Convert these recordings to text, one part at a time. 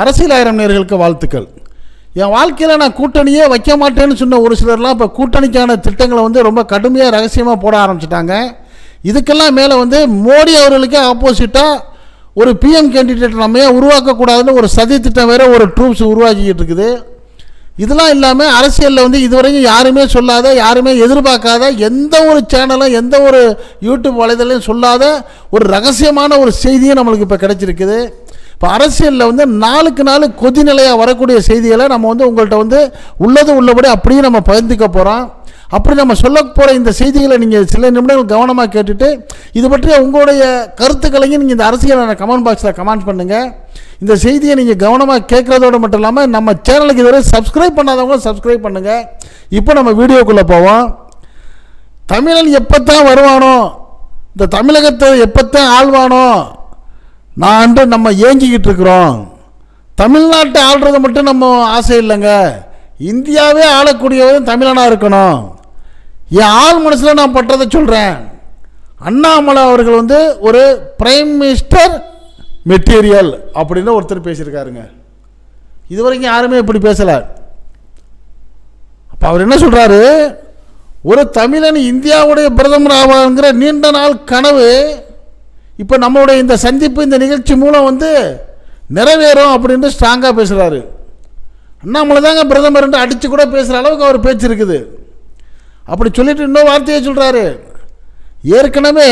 அரசியல் ஆயிரம் நேயர்களுக்கு வாழ்த்துக்கள். என் வாழ்க்கையில் நான் கூட்டணியே வைக்க மாட்டேன்னு சொன்ன ஒரு சிலர்லாம் இப்போ கூட்டணிக்கான திட்டங்களை வந்து ரொம்ப கடுமையாக ரகசியமாக போட ஆரம்பிச்சிட்டாங்க. இதுக்கெல்லாம் மேலே வந்து மோடி அவர்களுக்கே ஆப்போசிட்டாக ஒரு பிஎம் கேண்டிடேட் நம்ம ஏன் உருவாக்கக்கூடாதுன்னு ஒரு சதி திட்டம் வேறு ஒரு ட்ரூப்ஸ் உருவாக்கிக்கிட்டு இருக்குது. இதெல்லாம் இல்லாமல் அரசியலில் வந்து இதுவரைக்கும் யாருமே சொல்லாத, யாருமே எதிர்பார்க்காத, எந்த ஒரு சேனலும் எந்த ஒரு யூடியூப் வலைதளையும் சொல்லாத ஒரு ரகசியமான ஒரு செய்தியும் நம்மளுக்கு இப்போ கிடைச்சிருக்குது. இப்போ அரசியலில் வந்து நாளுக்கு நாள் கொதிநிலையாக வரக்கூடிய செய்திகளை நம்ம வந்து உங்கள்கிட்ட வந்து உள்ளது உள்ளபடி அப்படியே நம்ம பகிர்ந்துக்க போகிறோம். அப்படி நம்ம சொல்ல போகிற இந்த செய்திகளை நீங்கள் சில நிமிடங்கள் கவனமாக கேட்டுட்டு இது பற்றிய உங்களுடைய கருத்துக்களையும் நீங்கள் இந்த அரசியலான கமெண்ட் பாக்ஸில் கமெண்ட் பண்ணுங்கள். இந்த செய்தியை நீங்கள் கவனமாக கேட்குறதோடு மட்டும் இல்லாமல் நம்ம சேனலுக்கு இதுவரை சப்ஸ்கிரைப் பண்ணாதவங்க சப்ஸ்கிரைப் பண்ணுங்கள். இப்போ நம்ம வீடியோக்குள்ளே போவோம். தமிழன் எப்போத்தான் வருவானோ, இந்த தமிழகத்தை எப்போத்தான் ஆள்வானோ நான் நம்ம ஏங்கிக்கிட்டு இருக்கிறோம். தமிழ்நாட்டை ஆள்றது மட்டும் நம்ம ஆசை இல்லைங்க, இந்தியாவே ஆளக்கூடியவரும் தமிழனாக இருக்கணும். என் ஆள் மனசில் நான் பட்டதை சொல்கிறேன். அண்ணாமலை அவர்கள் வந்து ஒரு பிரைம் மினிஸ்டர் மெட்டீரியல் அப்படின்னு ஒருத்தர் பேசியிருக்காருங்க. இதுவரைக்கும் யாருமே இப்படி பேசலை. அப்போ அவர் என்ன சொல்கிறாரு, ஒரு தமிழன் இந்தியாவுடைய பிரதமர் ஆவாங்கிற நீண்ட நாள் கனவு இப்போ நம்மளுடைய இந்த சந்திப்பு, இந்த நிகழ்ச்சி மூலம் வந்து நிறைவேறும் அப்படின்னு ஸ்ட்ராங்காக பேசுகிறாரு. அண்ணாமலை தாங்க பிரதமர் அடித்து கூட பேசுகிற அளவுக்கு அவர் பேச்சு இருக்குது. அப்படி சொல்லிட்டு இன்னொரு வார்த்தையை சொல்கிறாரு, ஏற்கனவே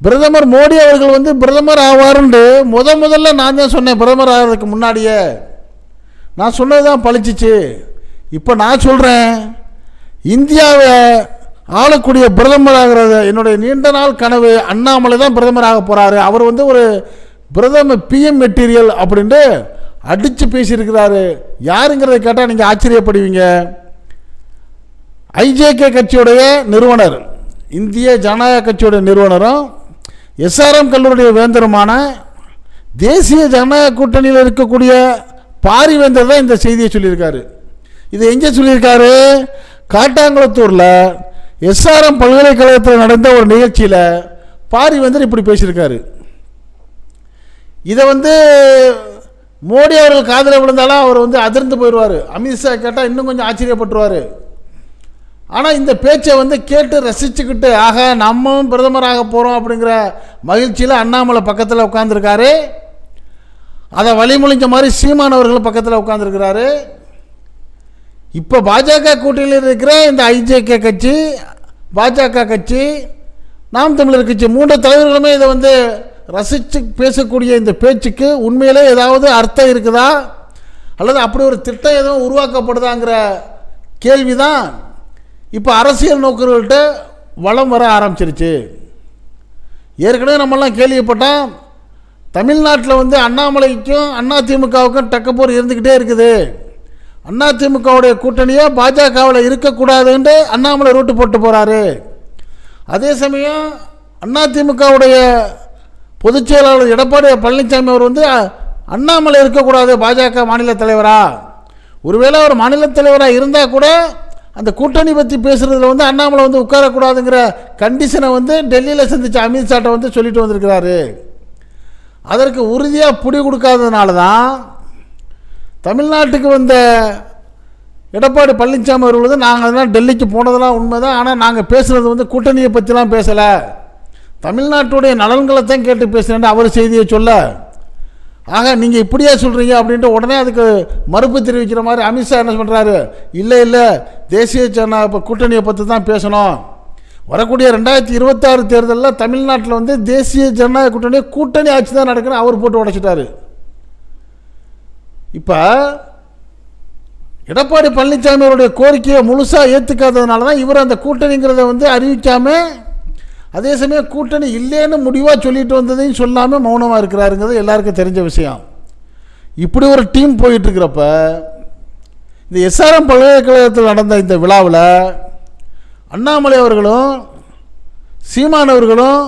பிரதமர் மோடி அவர்கள் வந்து பிரதமர் ஆவாருன்னு முதல்ல நான் தான் சொன்னேன். பிரதமர் ஆகிறதுக்கு முன்னாடியே நான் சொன்னது தான் பழிச்சிச்சு. இப்போ நான் சொல்கிறேன், இந்தியாவை ஆளக்கூடிய பிரதமர் ஆகிறது என்னுடைய நீண்ட நாள் கனவு. அண்ணாமலை தான் பிரதமர் ஆக போகிறாரு. அவர் வந்து ஒரு பிரதமர் பிஎம் மெட்டீரியல் அப்படின்ட்டு அடித்து பேசியிருக்கிறாரு. யாருங்கிறத கேட்டால் நீங்கள் ஆச்சரியப்படுவீங்க. ஐஜேகே கட்சியுடைய நிறுவனர், இந்திய ஜனநாயக கட்சியுடைய நிறுவனரும் எஸ்ஆர்எம் கல்லூரியுடைய வேந்தருமான தேசிய ஜனநாயக கூட்டணியில் இருக்கக்கூடிய பாரிவேந்தர் தான் இந்த செய்தியை சொல்லியிருக்காரு. இது எங்கே சொல்லியிருக்காரு, காட்டாங்குளத்தூரில் எஸ்ஆர்எம் பல்கலைக்கழகத்தில் நடந்த ஒரு நிகழ்ச்சியில் பாரிவேந்தர் இப்படி பேசியிருக்காரு. இதை வந்து மோடி அவர்கள் காதில் விழுந்தாலும் அவர் வந்து அதிர்ந்து போயிடுவார். அமித்ஷா கேட்டால் இன்னும் கொஞ்சம் ஆச்சரியப்பட்டுருவார். ஆனால் இந்த பேச்சை வந்து கேட்டு ரசிச்சுக்கிட்டு ஆக நம்மளும் பிரதமராக போகிறோம் அப்படிங்கிற மகிழ்ச்சியில் அண்ணாமலை பக்கத்தில் உட்காந்துருக்காரு. அதை வழிமொழிஞ்ச மாதிரி சீமானவர்கள் பக்கத்தில் உட்காந்துருக்கிறாரு. இப்போ பாஜக கூட்டணியில் இருக்கிற இந்த ஐஜேகே கட்சி, பாஜக கட்சி, நாம் தமிழர் கட்சி, மூன்று தலைவர்களுமே இதை வந்து ரசித்து பேசக்கூடிய இந்த பேச்சுக்கு உண்மையிலே ஏதாவது அர்த்தம் இருக்குதா அல்லது அப்படி ஒரு திட்டம் எதுவும் உருவாக்கப்படுதாங்கிற கேள்வி தான் இப்போ அரசியல் நோக்கர்கள்ட்ட வளம் வர ஆரம்பிச்சிருச்சு. ஏற்கனவே நம்மெல்லாம் கேள்விப்பட்டோம், தமிழ்நாட்டில் வந்து அண்ணாமலைக்கும் அதிமுகவுக்கும் டக்கப்போர் இருந்துக்கிட்டே இருக்குது. அதிமுகவுடைய கூட்டணியை பாஜகவில் இருக்கக்கூடாதுன்ட்டு அண்ணாமலை ரூட்டு போட்டு போகிறாரு. அதே சமயம் அதிமுகவுடைய பொதுச் செயலாளர் எடப்பாடி பழனிசாமி அவர் வந்து அண்ணாமலை இருக்கக்கூடாது பாஜக மாநில தலைவரா, ஒருவேளை அவர் மாநில தலைவராக இருந்தால் கூட அந்த கூட்டணி பற்றி பேசுகிறதுல வந்து அண்ணாமலை வந்து உட்காரக்கூடாதுங்கிற கண்டிஷனை வந்து டெல்லியில் சந்தித்த அமித்ஷாட்டை வந்து சொல்லிட்டு வந்திருக்கிறாரு. அதற்கு உறுதியாக பிடி கொடுக்காததுனால தான் தமிழ்நாட்டுக்கு வந்த எடப்பாடி பழனிசாமி அவர்கள் வந்து நாங்கள் அதெல்லாம் டெல்லிக்கு போனதெல்லாம் உண்மை தான், ஆனால் நாங்கள் பேசுகிறது வந்து கூட்டணியை பற்றிலாம் பேசலை, தமிழ்நாட்டுடைய நலன்களை தான் கேட்டு பேசுகிறேன்னு அவர் செய்தியை சொல்ல, ஆக நீங்கள் இப்படியே சொல்கிறீங்க அப்படின்ட்டு உடனே அதுக்கு மறுப்பு தெரிவிக்கிற மாதிரி அமித்ஷா என்ன பண்ணுறாரு, இல்லை தேசிய ஜனநாயக கூட்டணியை பற்றி தான் பேசணும், வரக்கூடிய 2026 தேர்தலில் தமிழ்நாட்டில் வந்து தேசிய ஜனநாயக கூட்டணி ஆட்சி தான் நடக்குன்னு அவர் போட்டு உடைச்சிட்டாரு. இப்போ எடப்பாடி பழனிசாமி அவருடைய கோரிக்கையை முழுசாக ஏற்றுக்காததுனால தான் இவர் அந்த கூட்டணிங்கிறத வந்து அறிவிக்காமல், அதே சமயம் கூட்டணி இல்லைன்னு முடிவாக சொல்லிட்டு வந்ததையும் சொல்லாமல் மௌனமாக இருக்கிறாருங்கிறது எல்லாருக்கும் தெரிஞ்ச விஷயம். இப்படி ஒரு டீம் போயிட்டுருக்கிறப்ப இந்த எஸ்ஆர்எம் பல்கலைக்கழகத்தில் நடந்த இந்த விழாவில் அண்ணாமலை அவர்களும் சீமானவர்களும்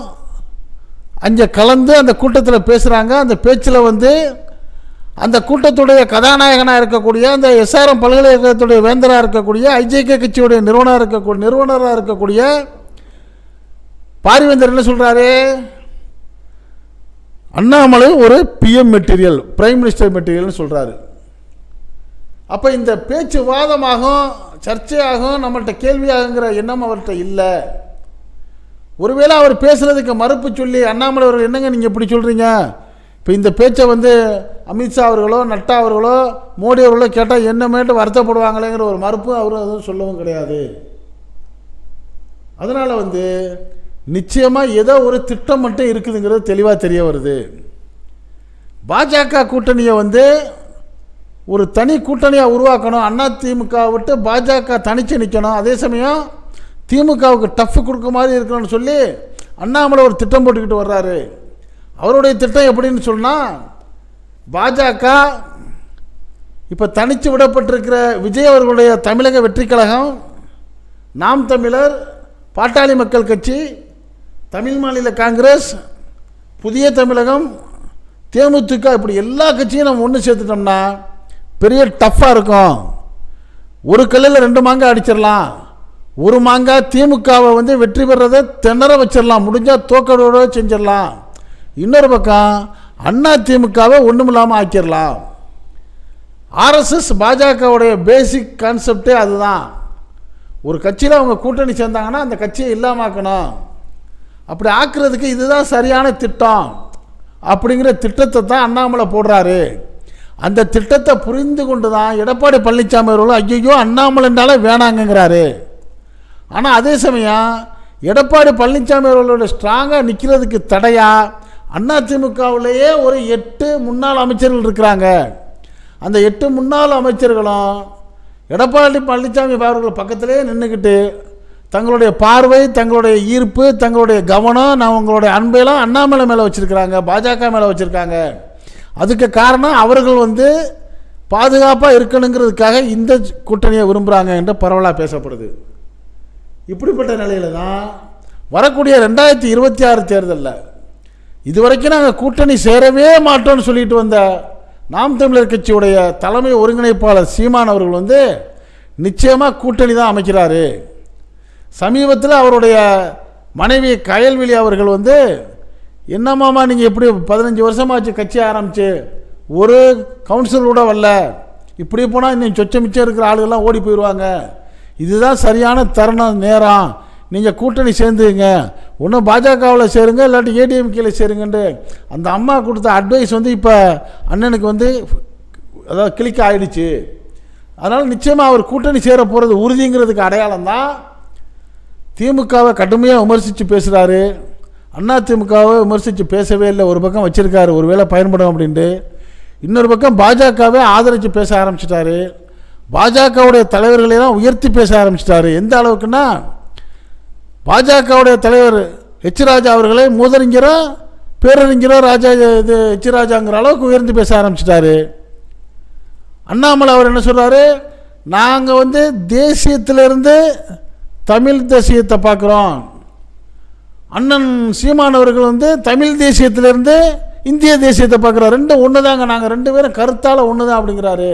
அங்கே கலந்து அந்த கூட்டத்தில் பேசுகிறாங்க. அந்த பேச்சில் வந்து அந்த கூட்டத்துடைய கதாநாயகனாக இருக்கக்கூடிய அந்த எஸ்ஆர்எம் பல்கலைக்கழகத்துடைய வேந்தராக இருக்கக்கூடிய ஐஜேகே கட்சியுடைய நிறுவனராக இருக்கக்கூடிய பாரிவேந்தர் என்ன சொல்கிறாரு, அண்ணாமலை ஒரு பிஎம் மெட்டீரியல், பிரைம் மினிஸ்டர் மெட்டீரியல்னு சொல்கிறாரு. அப்போ இந்த பேச்சு வாதமாகும், சர்ச்சையாகும், நம்மள்கிட்ட கேள்வியாகுங்கிற எண்ணம் அவர்கிட்ட இல்லை. ஒருவேளை அவர் பேசுகிறதுக்கு மறுப்பு சொல்லி அண்ணாமலை அவர்கள் என்னங்க நீங்கள் இப்படி சொல்கிறீங்க, இப்போ இந்த பேச்சை அமித்ஷா அவர்களோ நட்டா அவர்களோ மோடி அவர்களோ கேட்டால் என்னமேட்டு வருத்தப்படுவாங்களேங்கிற ஒரு மறுப்பு அவர் அதுவும் சொல்லவும் கிடையாது. அதனால் நிச்சயமாக ஏதோ ஒரு திட்டம் மட்டும் இருக்குதுங்கிறது தெளிவாக தெரிய வருது. பாஜக கூட்டணியை ஒரு தனி கூட்டணியாக உருவாக்கணும், அண்ணா திமுக விட்டு பாஜக தனித்து நிற்கணும், அதே சமயம் திமுகவுக்கு டஃப் கொடுக்க மாதிரி இருக்கணும்னு சொல்லி அண்ணாமலை ஒரு திட்டம் போட்டுக்கிட்டு வர்றாரு. அவருடைய திட்டம் எப்படின்னு சொன்னால், பாஜக இப்போ தனித்து விடப்பட்டிருக்கிற விஜய் அவர்களுடைய தமிழக வெற்றி கழகம், நாம் தமிழர், பாட்டாளி மக்கள் கட்சி, தமிழ் மாநில காங்கிரஸ், புதிய தமிழகம், தேமுதிக, இப்படி எல்லா கட்சியும் நம்ம ஒன்று சேர்த்துட்டோம்னா பெரிய டஃப்பாக இருக்கும். ஒரு கல்லில் 2 மாங்காய் அடிச்சிடலாம். ஒரு மாங்காய் திமுகவை வெற்றி பெறதை திணற வச்சிடலாம், முடிஞ்சால் தோக்கடோடு செஞ்சிடலாம். இன்னொரு பக்கம் அண்ணா திமுகவை ஒன்றும் இல்லாமல் ஆக்கிடலாம். ஆர்எஸ்எஸ் பாஜகவுடைய பேசிக் கான்செப்டே அதுதான். ஒரு கட்சியில் அவங்க கூட்டணி சேர்ந்தாங்கன்னா அந்த கட்சியை இல்லாமல் ஆக்கணும். அப்படி ஆக்குறதுக்கு இதுதான் சரியான திட்டம் அப்படிங்கிற திட்டத்தை தான் அண்ணாமலை போடுறாரு. அந்த திட்டத்தை புரிந்து கொண்டு தான் எடப்பாடி பழனிசாமி அவர்களும் ஐயோ அண்ணாமலைனால வேணாங்கிறாரு. ஆனால் அதே சமயம் எடப்பாடி பழனிசாமி அவர்களோட ஸ்ட்ராங்காக நிற்கிறதுக்கு தடையாக அதிமுகவிலேயே ஒரு 8 முன்னாள் அமைச்சர்கள் இருக்கிறாங்க. அந்த 8 முன்னாள் அமைச்சர்களும் எடப்பாடி பழனிசாமி அவர்கள் பக்கத்திலே நின்றுக்கிட்டு தங்களுடைய பார்வை, தங்களுடைய ஈர்ப்பு, தங்களுடைய கவனம், அவங்களுடைய அன்பையெல்லாம் அண்ணாமலை மேலே வச்சுருக்கிறாங்க, பாஜக மேலே வச்சுருக்காங்க. அதுக்கு காரணம் அவர்கள் பாதுகாப்பாக இருக்கணுங்கிறதுக்காக இந்த கூட்டணியை விரும்புகிறாங்க என்று பரவலாக பேசப்படுது. இப்படிப்பட்ட நிலையில் தான் வரக்கூடிய 2026 தேர்தலில் இதுவரைக்கும் நாங்கள் கூட்டணி சேரவே மாட்டோம்னு சொல்லிட்டு வந்த நாம் தமிழர் கட்சியுடைய தலைமை ஒருங்கிணைப்பாளர் சீமான் அவர்கள் நிச்சயமாக கூட்டணி தான் அமைக்கிறாரு. சமீபத்தில் அவருடைய மனைவி கயல்விழி அவர்கள் என்னமாமா நீங்கள் எப்படி 15 வருஷமாச்சு கட்சி ஆரம்பிச்சு ஒரு கவுன்சிலர் கூட வரல, இப்படி போனால் இன்னும் சொச்ச மிச்சம் இருக்கிற ஆளுகள்லாம் ஓடி போயிடுவாங்க, இதுதான் சரியான தருணம் நேரம், நீங்கள் கூட்டணி சேர்ந்துங்க, ஒன்றும் பாஜகவில் சேருங்க இல்லாட்டி ஏடிஎம்கேல சேருங்கன்ட்டு அந்த அம்மா கொடுத்த அட்வைஸ் இப்போ அண்ணனுக்கு அதாவது கிளிக் ஆகிடுச்சு. அதனால் நிச்சயமாக அவர் கூட்டணி சேர போகிறது உறுதிங்கிறதுக்கு அடையாளம் தான் திமுகவை கடுமையாக விமர்சித்து பேசுகிறாரு. அதிமுகவை விமர்சித்து பேசவே இல்லை, ஒரு பக்கம் வச்சுருக்காரு, ஒரு வேளை பயன்படும் அப்படின்ட்டு. இன்னொரு பக்கம் பாஜகவை ஆதரித்து பேச ஆரம்பிச்சிட்டாரு. பாஜகவுடைய தலைவர்களெல்லாம் உயர்த்தி பேச ஆரம்பிச்சிட்டாரு. எந்த அளவுக்குன்னா பாஜகவுடைய தலைவர் ஹெச் ராஜா அவர்களை மூதறிஞரோ பேரறிஞரோ ராஜா இது ஹெச் ராஜாங்கிற அளவுக்கு உயர்ந்து பேச ஆரம்பிச்சிட்டாரு. அண்ணாமலை அவர் என்ன சொல்கிறாரு, நாங்கள் தேசியத்திலிருந்து தமிழ் தேசியத்தை பார்க்குறோம், அண்ணன் சீமானவர்கள் தமிழ் தேசியத்திலிருந்து இந்திய தேசியத்தை பார்க்குறோம், ரெண்டும் ஒன்று தாங்க, நாங்கள் 2 பேரும் கருத்தால் ஒன்று தான் அப்படிங்கிறாரு.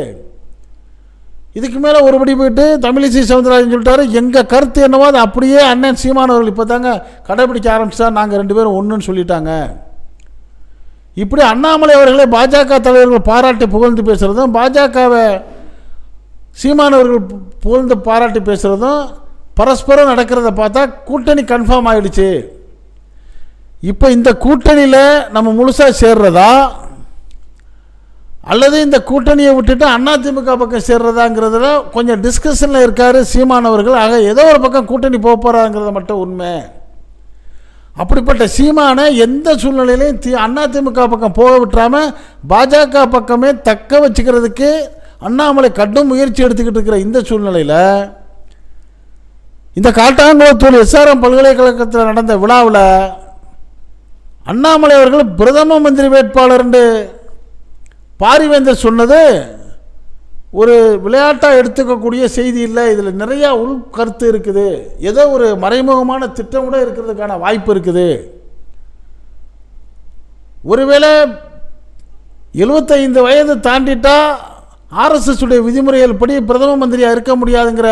இதுக்கு மேலே ஒருபடி போயிட்டு தமிழிசை சவுந்தரராஜன் சொல்லிட்டாரு, எங்கள் கருத்து என்னவோ அது அப்படியே அண்ணன் சீமானவர்கள் இப்போ தாங்க கடைபிடிக்க ஆரம்பிச்சா, நாங்கள் 2 பேரும் ஒன்றுன்னு சொல்லிட்டாங்க. இப்படி அண்ணாமலை அவர்களை பாஜக தலைவர்கள் பாராட்டி புகழ்ந்து பேசுகிறதும், பாஜகவை சீமானவர்கள் புகழ்ந்து பாராட்டி பேசுகிறதும் பரஸ்பரம் நடக்கிறத பார்த்தா கூட்டணி கன்ஃபார்ம் ஆகிடுச்சு. இப்போ இந்த கூட்டணியில் நம்ம முழுசாக சேர்றதா அல்லது இந்த கூட்டணியை விட்டுட்டு அதிமுக பக்கம் சேர்றதாங்கிறதுல கொஞ்சம் டிஸ்கஷனில் இருக்கார் சீமானவர்கள். ஆக ஏதோ ஒரு பக்கம் கூட்டணி போக போகிறாங்கிறத மட்டும் உண்மை. அப்படிப்பட்ட சீமானை எந்த சூழ்நிலையிலையும் அதிமுக பக்கம் போக விட்டுறாமல் பாஜக பக்கமே தக்க வச்சுக்கிறதுக்கு அண்ணாமலை கடும் முயற்சி எடுத்துக்கிட்டு இருக்கிற இந்த சூழ்நிலையில் இந்த காட்டாங்குளத்தூர் எஸ்ஆர்எம் பல்கலைக்கழகத்தில் நடந்த விழாவில் அண்ணாமலை அவர்கள் பிரதம மந்திரி வேட்பாளர் என்று பாரிவேந்தர் சொன்னது ஒரு விளையாட்டாக எடுத்துக்கக்கூடிய செய்தி இல்லை, இதில் நிறையா உள் கருத்து இருக்குது, ஏதோ ஒரு மறைமுகமான திட்டம் கூட இருக்கிறதுக்கான வாய்ப்பு இருக்குது. ஒருவேளை 75 வயது தாண்டிட்டா ஆர்எஸ்எஸ் உடைய விதிமுறைகள் படி பிரதம மந்திரியாக இருக்க முடியாதுங்கிற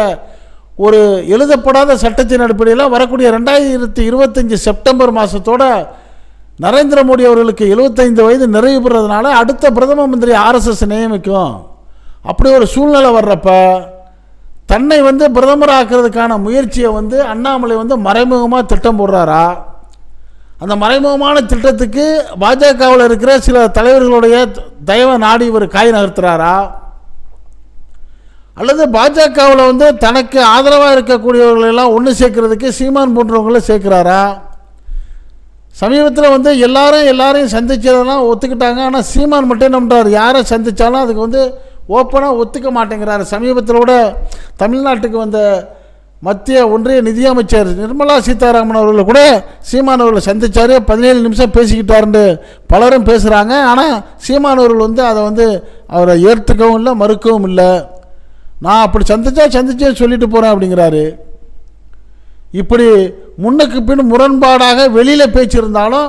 ஒரு எழுதப்படாத சட்டத்தின் அடிப்படையில் வரக்கூடிய 2025 செப்டம்பர் மாதத்தோட நரேந்திர மோடி அவர்களுக்கு 75 வயது நிறைவு பெறதுனால அடுத்த பிரதம மந்திரி ஆர்எஸ்எஸ் நியமிக்கும். அப்படி ஒரு சூழ்நிலை வர்றப்ப தன்னை பிரதமர் ஆக்கிறதுக்கான முயற்சியை அண்ணாமலை மறைமுகமாக திட்டம் போடுறாரா? அந்த மறைமுகமான திட்டத்துக்கு பாஜகவில் இருக்கிற சில தலைவர்களுடைய தயவை நாடி இவர் காய் நகர்த்துறாரா? அல்லது பாஜகவில் தனக்கு ஆதரவாக இருக்கக்கூடியவர்களெல்லாம் ஒன்று சேர்க்கறதுக்கு சீமான் போன்றவங்களை சேர்க்கிறாரா? சமீபத்தில் எல்லாரையும் சந்திச்சதெல்லாம் ஒத்துக்கிட்டாங்க. ஆனால் சீமான் மட்டும் என்ன பண்ணுறாரு, யாரை சந்தித்தாலும் அதுக்கு ஓப்பனாக ஒத்துக்க மாட்டேங்கிறாரு. சமீபத்தில் கூட தமிழ்நாட்டுக்கு வந்த மத்திய ஒன்றிய நிதியமைச்சர் நிர்மலா சீதாராமன் அவர்களை கூட சீமான் அவர்களை சந்தித்தார். 17 நிமிஷம் பேசிக்கிட்டாருன்னு பலரும் பேசுகிறாங்க. ஆனால் சீமான் அவர்கள் அதை அவரை ஏற்றுக்கவும் இல்லை, மறுக்கவும் இல்லை. நான் அப்படி சந்திச்சேன்னு சொல்லிட்டு போகிறேன் அப்படிங்கிறாரு. இப்படி முன்னுக்கு பின் முரண்பாடாக வெளியில் பேச்சிருந்தாலும்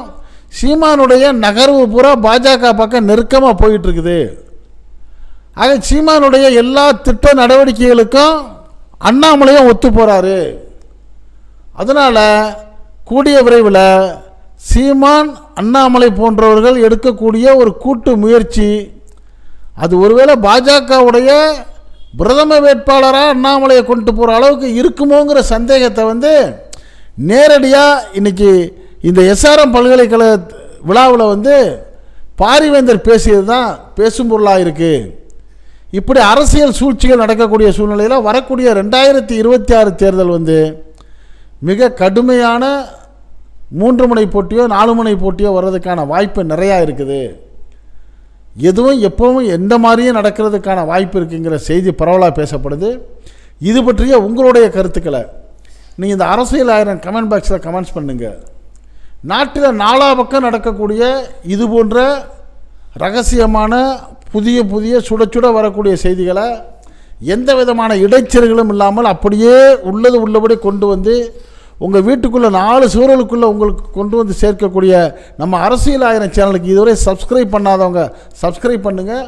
சீமானுடைய நகர்வு பூரா பாஜக பக்கம் நெருக்கமாக போயிட்டுருக்குது. ஆக சீமானுடைய எல்லா திட்ட நடவடிக்கைகளுக்கும் அண்ணாமலையும் ஒத்து போகிறாரு. அதனால் கூடிய விரைவில் சீமான் அண்ணாமலை போன்றவர்கள் எடுக்கக்கூடிய ஒரு கூட்டு முயற்சி, அது ஒருவேளை பாஜகவுடைய பிரதம வேட்பாளராக அண்ணாமலையை கொண்டு போகிற அளவுக்கு இருக்குமோங்கிற சந்தேகத்தை நேரடியாக இன்றைக்கி இந்த எஸ்ஆர்எம் பல்கலைக்கழக விழாவில் பாரிவேந்தர் பேசியது தான் பேசும் பொருளாக இருக்குது. இப்படி அரசியல் சூழ்ச்சிகள் நடக்கக்கூடிய சூழ்நிலையில் வரக்கூடிய 2026 தேர்தல் மிக கடுமையான 3 முனை போட்டியோ 4 முனை போட்டியோ வர்றதுக்கான வாய்ப்பு நிறையா இருக்குது. எதுவும் எப்பவும் எந்த மாதிரியும் நடக்கிறதுக்கான வாய்ப்பு இருக்குங்கிற செய்தி பரவலாக பேசப்படுது. இது பற்றிய உங்களுடைய கருத்துக்களை நீங்கள் இந்த அரசியல் ஆயிரம் கமெண்ட் பாக்ஸில் கமெண்ட்ஸ் பண்ணுங்கள். நாட்டில் 4 பக்கம் நடக்கக்கூடிய இது போன்ற ரகசியமான புதிய சுட வரக்கூடிய செய்திகளை எந்த விதமான இடைச்சல்களும் இல்லாமல் அப்படியே உள்ளபடி கொண்டு உங்கள் வீட்டுக்குள்ளே 4 சுவர்களுக்குள்ளே உங்களுக்கு கொண்டு சேர்க்கக்கூடிய நம்ம அரசியல் ஆயிரம் சேனலுக்கு இதுவரை சப்ஸ்கிரைப் பண்ணாதவங்க சப்ஸ்கிரைப் பண்ணுங்கள்.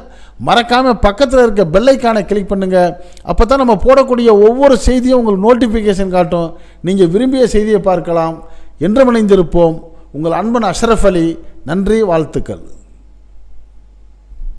மறக்காமல் பக்கத்தில் இருக்க பெல்லைக்கானை கிளிக் பண்ணுங்கள். அப்போ தான் நம்ம போடக்கூடிய ஒவ்வொரு செய்தியும் உங்களுக்கு நோட்டிஃபிகேஷன் காட்டும். நீங்கள் விரும்பிய செய்தியை பார்க்கலாம். என்றும் இணைந்திருப்போம். உங்கள் அன்பன் அஷ்ரஃப் அலி. நன்றி, வாழ்த்துக்கள்.